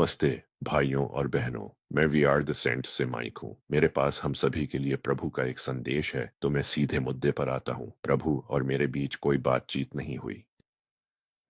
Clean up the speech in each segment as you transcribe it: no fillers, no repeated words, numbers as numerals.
नमस्ते भाइयों और बहनों। मैं वी आर द सेंट से माइक हूँ। मेरे पास हम सभी के लिए प्रभु का एक संदेश है, तो मैं सीधे मुद्दे पर आता हूँ। प्रभु और मेरे बीच कोई बातचीत नहीं हुई।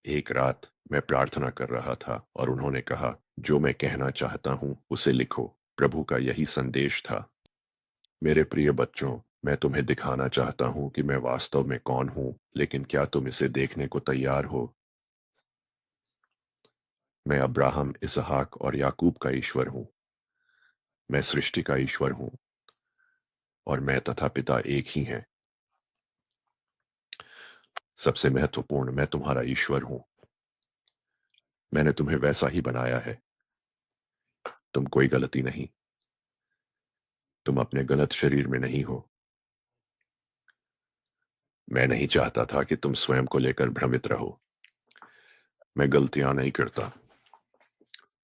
एक रात मैं प्रार्थना कर रहा था और उन्होंने कहा, जो मैं कहना चाहता हूँ उसे लिखो। प्रभु का यही संदेश था। मेरे प्रिय बच्चों, मैं तुम्हें दिखाना चाहता हूँ कि मैं वास्तव में कौन हूँ, लेकिन क्या तुम इसे देखने को तैयार हो? मैं अब्राहम, इसहाक और याकूब का ईश्वर हूँ। मैं सृष्टि का ईश्वर हूँ और मैं तथा पिता एक ही हैं। सबसे महत्वपूर्ण, मैं तुम्हारा ईश्वर हूँ। मैंने तुम्हें वैसा ही बनाया है। तुम कोई गलती नहीं। तुम अपने गलत शरीर में नहीं हो। मैं नहीं चाहता था कि तुम स्वयं को लेकर भ्रमित रहो। मैं गलतियां नहीं करता।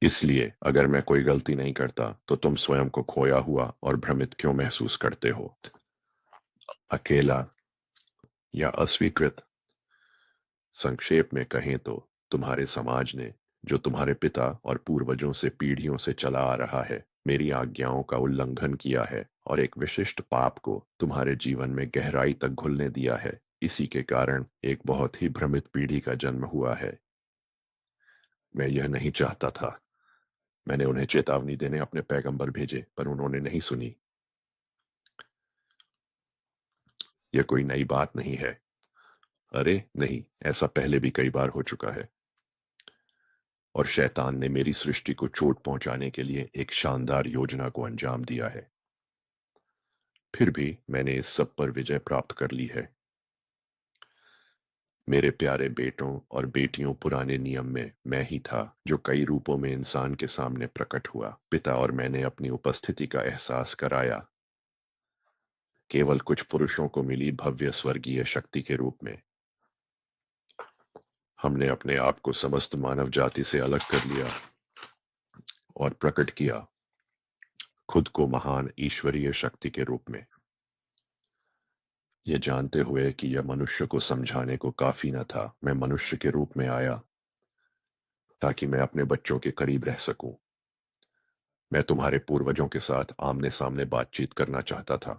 इसलिए अगर मैं कोई गलती नहीं करता तो तुम स्वयं को खोया हुआ और भ्रमित क्यों महसूस करते हो? अकेला या अस्वीकृत? संक्षेप में कहें तो तुम्हारे समाज ने, जो तुम्हारे पिता और पूर्वजों से पीढ़ियों से चला आ रहा है, मेरी आज्ञाओं का उल्लंघन किया है और एक विशिष्ट पाप को तुम्हारे जीवन में गहराई तक घुलने दिया है। इसी के कारण एक बहुत ही भ्रमित पीढ़ी का जन्म हुआ है। मैं यह नहीं चाहता था। मैंने उन्हें चेतावनी देने अपने पैगंबर भेजे, पर उन्होंने नहीं सुनी। यह कोई नई बात नहीं है। अरे नहीं, ऐसा पहले भी कई बार हो चुका है। और शैतान ने मेरी सृष्टि को चोट पहुंचाने के लिए एक शानदार योजना को अंजाम दिया है। फिर भी मैंने इस सब पर विजय प्राप्त कर ली है। मेरे प्यारे बेटों और बेटियों, पुराने नियम में मैं ही था जो कई रूपों में इंसान के सामने प्रकट हुआ। पिता और मैंने अपनी उपस्थिति का एहसास कराया, केवल कुछ पुरुषों को मिली भव्य स्वर्गीय शक्ति के रूप में। हमने अपने आप को समस्त मानव जाति से अलग कर लिया और प्रकट किया खुद को महान ईश्वरीय शक्ति के रूप में, ये जानते हुए कि यह मनुष्य को समझाने को काफी न था। मैं मनुष्य के रूप में आया ताकि मैं अपने बच्चों के करीब रह सकूं। मैं तुम्हारे पूर्वजों के साथ आमने सामने बातचीत करना चाहता था।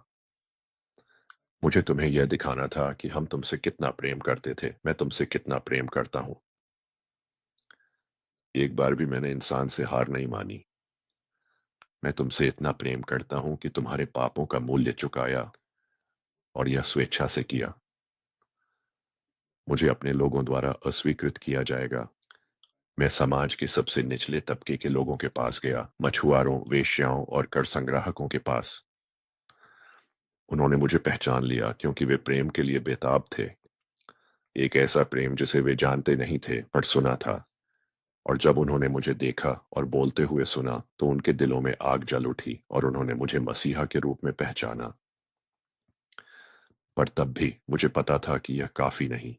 मुझे तुम्हें यह दिखाना था कि हम तुमसे कितना प्रेम करते थे। मैं तुमसे कितना प्रेम करता हूं। एक बार भी मैंने इंसान से हार नहीं मानी। मैं तुमसे इतना प्रेम करता हूं कि तुम्हारे पापों का मूल्य चुकाया, और यह स्वेच्छा से किया। मुझे अपने लोगों द्वारा अस्वीकृत किया जाएगा। मैं समाज के सबसे निचले तबके के लोगों के पास गया, मछुआरों, वेश्याओं और कर संग्राहकों के पास। उन्होंने मुझे पहचान लिया क्योंकि वे प्रेम के लिए बेताब थे। एक ऐसा प्रेम जिसे वे जानते नहीं थे पर सुना था। और जब उन्होंने मुझे देखा और बोलते हुए सुना तो उनके दिलों में आग जल उठी और उन्होंने मुझे मसीहा के रूप में पहचाना। पर तब भी मुझे पता था कि यह काफी नहीं।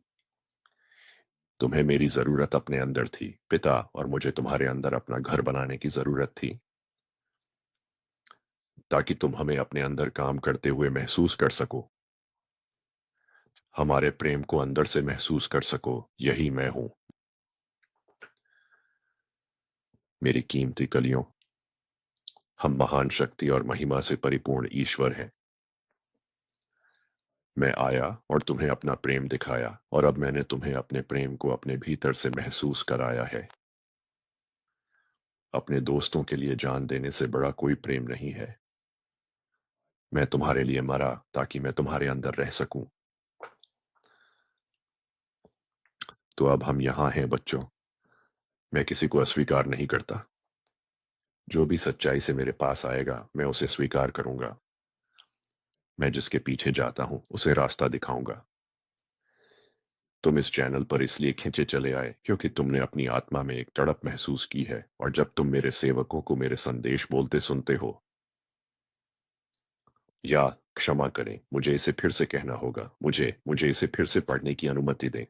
तुम्हें मेरी जरूरत अपने अंदर थी, पिता, और मुझे तुम्हारे अंदर अपना घर बनाने की जरूरत थी, ताकि तुम हमें अपने अंदर काम करते हुए महसूस कर सको। हमारे प्रेम को अंदर से महसूस कर सको। यही मैं हूं। मेरी कीमती कलियों, हम महान शक्ति और महिमा से परिपूर्ण ईश्वर हैं। मैं आया और तुम्हें अपना प्रेम दिखाया, और अब मैंने तुम्हें अपने प्रेम को अपने भीतर से महसूस कराया है। अपने दोस्तों के लिए जान देने से बड़ा कोई प्रेम नहीं है। मैं तुम्हारे लिए मरा ताकि मैं तुम्हारे अंदर रह सकूं। तो अब हम यहां हैं बच्चों। मैं किसी को अस्वीकार नहीं करता। जो भी सच्चाई से मेरे पास आएगा मैं उसे स्वीकार करूंगा। मैं जिसके पीछे जाता हूं उसे रास्ता दिखाऊंगा। तुम इस चैनल पर इसलिए खींचे चले आए क्योंकि तुमने अपनी आत्मा में एक तड़प महसूस की है, और जब तुम मेरे सेवकों को मेरे संदेश बोलते सुनते हो, या क्षमा करें, मुझे इसे फिर से कहना होगा, मुझे मुझे इसे फिर से पढ़ने की अनुमति दें।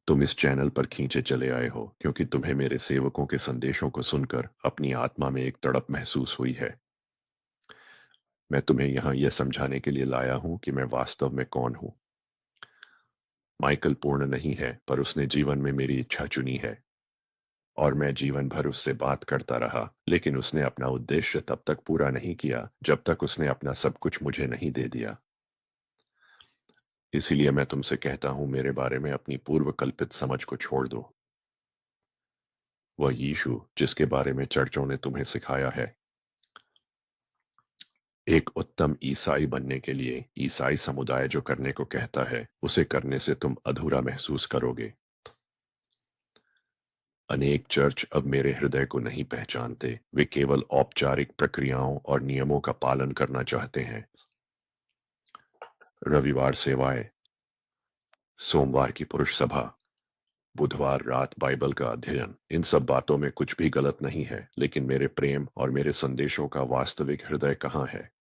तुम इस चैनल पर खींचे चले आए हो क्योंकि तुम्हें मेरे सेवकों के संदेशों को सुनकर अपनी आत्मा में एक तड़प महसूस हुई है। मैं तुम्हें यहां यह समझाने के लिए लाया हूं कि मैं वास्तव में कौन हूं। माइकल पूर्ण नहीं है, पर उसने जीवन में मेरी इच्छा चुनी है। और मैं जीवन भर उससे बात करता रहा, लेकिन उसने अपना उद्देश्य तब तक पूरा नहीं किया जब तक उसने अपना सब कुछ मुझे नहीं दे दिया। इसीलिए मैं तुमसे कहता हूं, मेरे बारे में अपनी पूर्व कल्पित समझ को छोड़ दो। वह यीशु जिसके बारे में चर्चों ने तुम्हें सिखाया है, एक उत्तम ईसाई बनने के लिए ईसाई समुदाय जो करने को कहता है उसे करने से तुम अधूरा महसूस करोगे। अनेक चर्च अब मेरे हृदय को नहीं पहचानते, वे केवल औपचारिक प्रक्रियाओं और नियमों का पालन करना चाहते हैं। रविवार सेवाएं, सोमवार की पुरुष सभा, बुधवार रात बाइबल का अध्ययन, इन सब बातों में कुछ भी गलत नहीं है, लेकिन मेरे प्रेम और मेरे संदेशों का वास्तविक हृदय कहाँ है?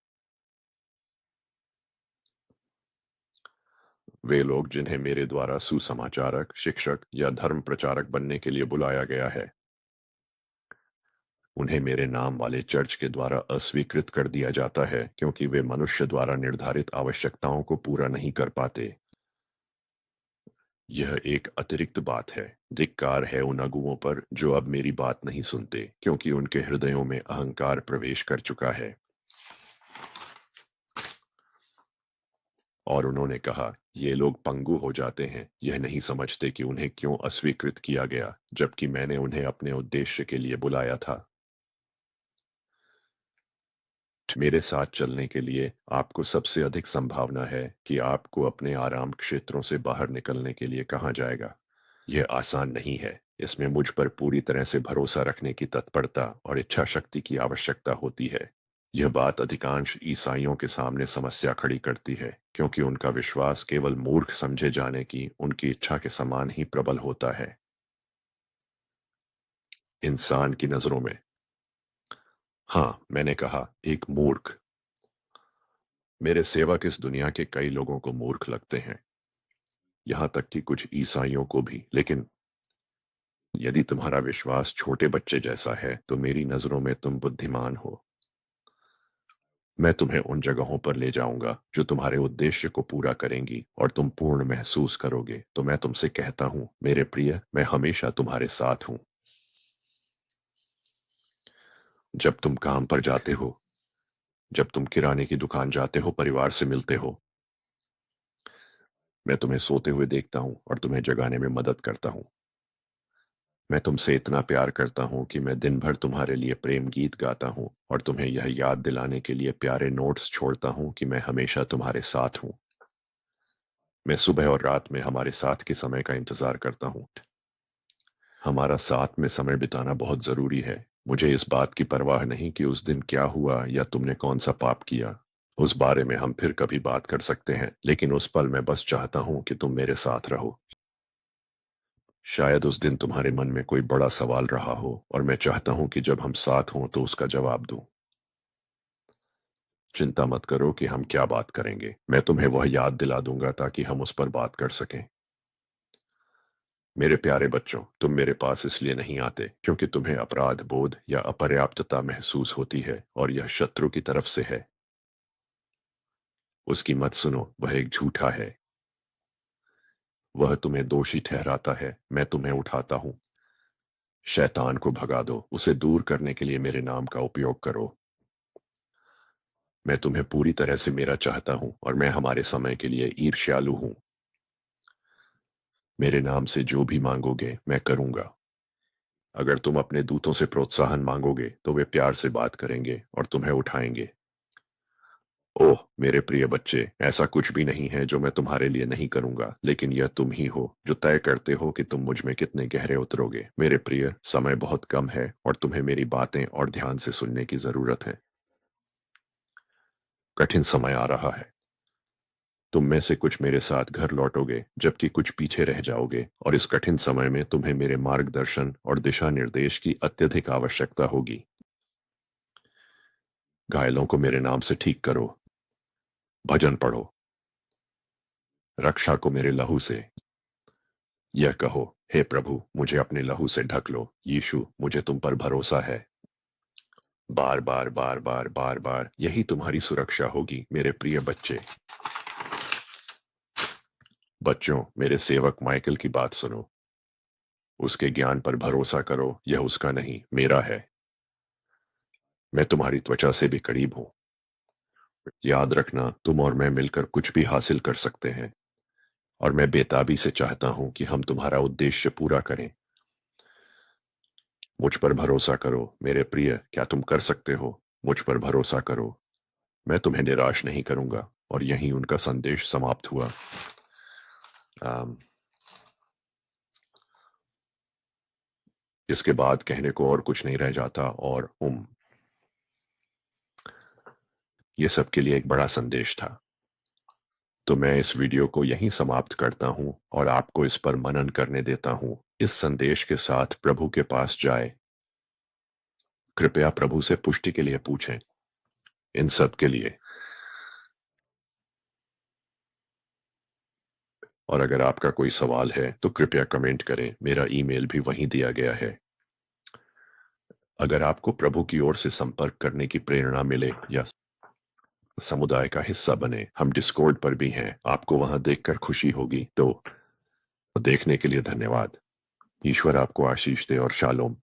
वे लोग जिन्हें मेरे द्वारा सुसमाचारक, शिक्षक या धर्म प्रचारक बनने के लिए बुलाया गया है, उन्हें मेरे नाम वाले चर्च के द्वारा अस्वीकृत कर दिया जाता है क्योंकि वे मनुष्य द्वारा निर्धारित आवश्यकताओं को पूरा नहीं कर पाते। यह एक अतिरिक्त बात है। धिक्कार है उन अगुओं पर जो अब मेरी बात नहीं सुनते, क्योंकि उनके हृदयों में अहंकार प्रवेश कर चुका है। और उन्होंने कहा, ये लोग पंगु हो जाते हैं, यह नहीं समझते कि उन्हें क्यों अस्वीकृत किया गया, जबकि मैंने उन्हें अपने उद्देश्य के लिए बुलाया था। मेरे साथ चलने के लिए आपको सबसे अधिक संभावना है कि आपको अपने आराम क्षेत्रों से बाहर निकलने के लिए कहा जाएगा। यह आसान नहीं है। इसमें मुझ पर पूरी तरह से भरोसा रखने की तत्परता और इच्छा शक्ति की आवश्यकता होती है। यह बात अधिकांश ईसाइयों के सामने समस्या खड़ी करती है, क्योंकि उनका विश्वास केवल मूर्ख समझे जाने की उनकी इच्छा के समान ही प्रबल होता है। इंसान की नजरों में, हाँ, मैंने कहा, एक मूर्ख। मेरे सेवक इस दुनिया के कई लोगों को मूर्ख लगते हैं, यहाँ तक कि कुछ ईसाइयों को भी। लेकिन यदि तुम्हारा विश्वास छोटे बच्चे जैसा है, तो मेरी नजरों में तुम बुद्धिमान हो। मैं तुम्हें उन जगहों पर ले जाऊंगा जो तुम्हारे उद्देश्य को पूरा करेंगी और तुम पूर्ण महसूस करोगे। तो मैं तुमसे कहता हूं, मेरे प्रिय, मैं हमेशा तुम्हारे साथ हूं। जब तुम काम पर जाते हो, जब तुम किराने की दुकान जाते हो, परिवार से मिलते हो, मैं तुम्हें सोते हुए देखता हूं और तुम्हें जगाने में मदद करता हूं। मैं तुमसे इतना प्यार करता हूं कि मैं दिन भर तुम्हारे लिए प्रेम गीत गाता हूं और तुम्हें यह याद दिलाने के लिए प्यारे नोट्स छोड़ता हूं कि मैं हमेशा तुम्हारे साथ हूं। मैं सुबह और रात में हमारे साथ के समय का इंतजार करता हूं। हमारा साथ में समय बिताना बहुत जरूरी है। मुझे इस बात की परवाह नहीं कि उस दिन क्या हुआ या तुमने कौन सा पाप किया। उस बारे में हम फिर कभी बात कर सकते हैं, लेकिन उस पल मैं बस चाहता हूं कि तुम मेरे साथ रहो। शायद उस दिन तुम्हारे मन में कोई बड़ा सवाल रहा हो और मैं चाहता हूं कि जब हम साथ हों तो उसका जवाब दूं। चिंता मत करो कि हम क्या बात करेंगे। मैं तुम्हें वह याद दिला दूंगा ताकि हम उस पर बात कर सकें। मेरे प्यारे बच्चों, तुम मेरे पास इसलिए नहीं आते क्योंकि तुम्हें अपराध बोध या अपर्याप्तता महसूस होती है, और यह शत्रु की तरफ से है। उसकी मत सुनो, वह एक झूठा है। वह तुम्हें दोषी ठहराता है। मैं तुम्हें उठाता हूं। शैतान को भगा दो, उसे दूर करने के लिए मेरे नाम का उपयोग करो। मैं तुम्हें पूरी तरह से मेरा चाहता हूं और मैं हमारे समय के लिए ईर्ष्यालु हूं। मेरे नाम से जो भी मांगोगे मैं करूंगा। अगर तुम अपने दूतों से प्रोत्साहन मांगोगे तो वे प्यार से बात करेंगे और तुम्हें उठाएंगे। ओह मेरे प्रिय बच्चे, ऐसा कुछ भी नहीं है जो मैं तुम्हारे लिए नहीं करूंगा, लेकिन यह तुम ही हो जो तय करते हो कि तुम मुझ में कितने गहरे उतरोगे। मेरे प्रिय, समय बहुत कम है और तुम्हें मेरी बातें और ध्यान से सुनने की जरूरत है। कठिन समय आ रहा है। तुम में से कुछ मेरे साथ घर लौटोगे, जबकि कुछ पीछे रह जाओगे, और इस कठिन समय में तुम्हें मेरे मार्गदर्शन और दिशा निर्देश की अत्यधिक आवश्यकता होगी। घायलों को मेरे नाम से ठीक करो, भजन पढ़ो, रक्षा को मेरे लहू से। यह कहो, हे प्रभु, मुझे अपने लहू से ढक लो। यीशु, मुझे तुम पर भरोसा है। बार बार बार बार बार बार, यही तुम्हारी सुरक्षा होगी मेरे प्रिय बच्चे। बच्चों, मेरे सेवक माइकल की बात सुनो। उसके ज्ञान पर भरोसा करो, यह उसका नहीं, मेरा है। मैं तुम्हारी त्वचा से भी करीब हूं। याद रखना, तुम और मैं मिलकर कुछ भी हासिल कर सकते हैं, और मैं बेताबी से चाहता हूं कि हम तुम्हारा उद्देश्य पूरा करें। मुझ पर भरोसा करो मेरे प्रिय, क्या तुम कर सकते हो? मुझ पर भरोसा करो, मैं तुम्हें निराश नहीं करूंगा। और यहीं उनका संदेश समाप्त हुआ। अम, इसके बाद कहने को और कुछ नहीं रह जाता, और ये सबके लिए एक बड़ा संदेश था। तो मैं इस वीडियो को यहीं समाप्त करता हूं और आपको इस पर मनन करने देता हूं। इस संदेश के साथ प्रभु के पास जाए। कृपया प्रभु से पुष्टि के लिए पूछें, इन सब के लिए। और अगर आपका कोई सवाल है तो कृपया कमेंट करें, मेरा ईमेल भी वहीं दिया गया है। अगर आपको प्रभु की ओर से संपर्क करने की प्रेरणा मिले या समुदाय का हिस्सा बने, हम डिस्कॉर्ड पर भी हैं, आपको वहां देखकर खुशी होगी। तो देखने के लिए धन्यवाद। ईश्वर आपको आशीष दे और शालोम।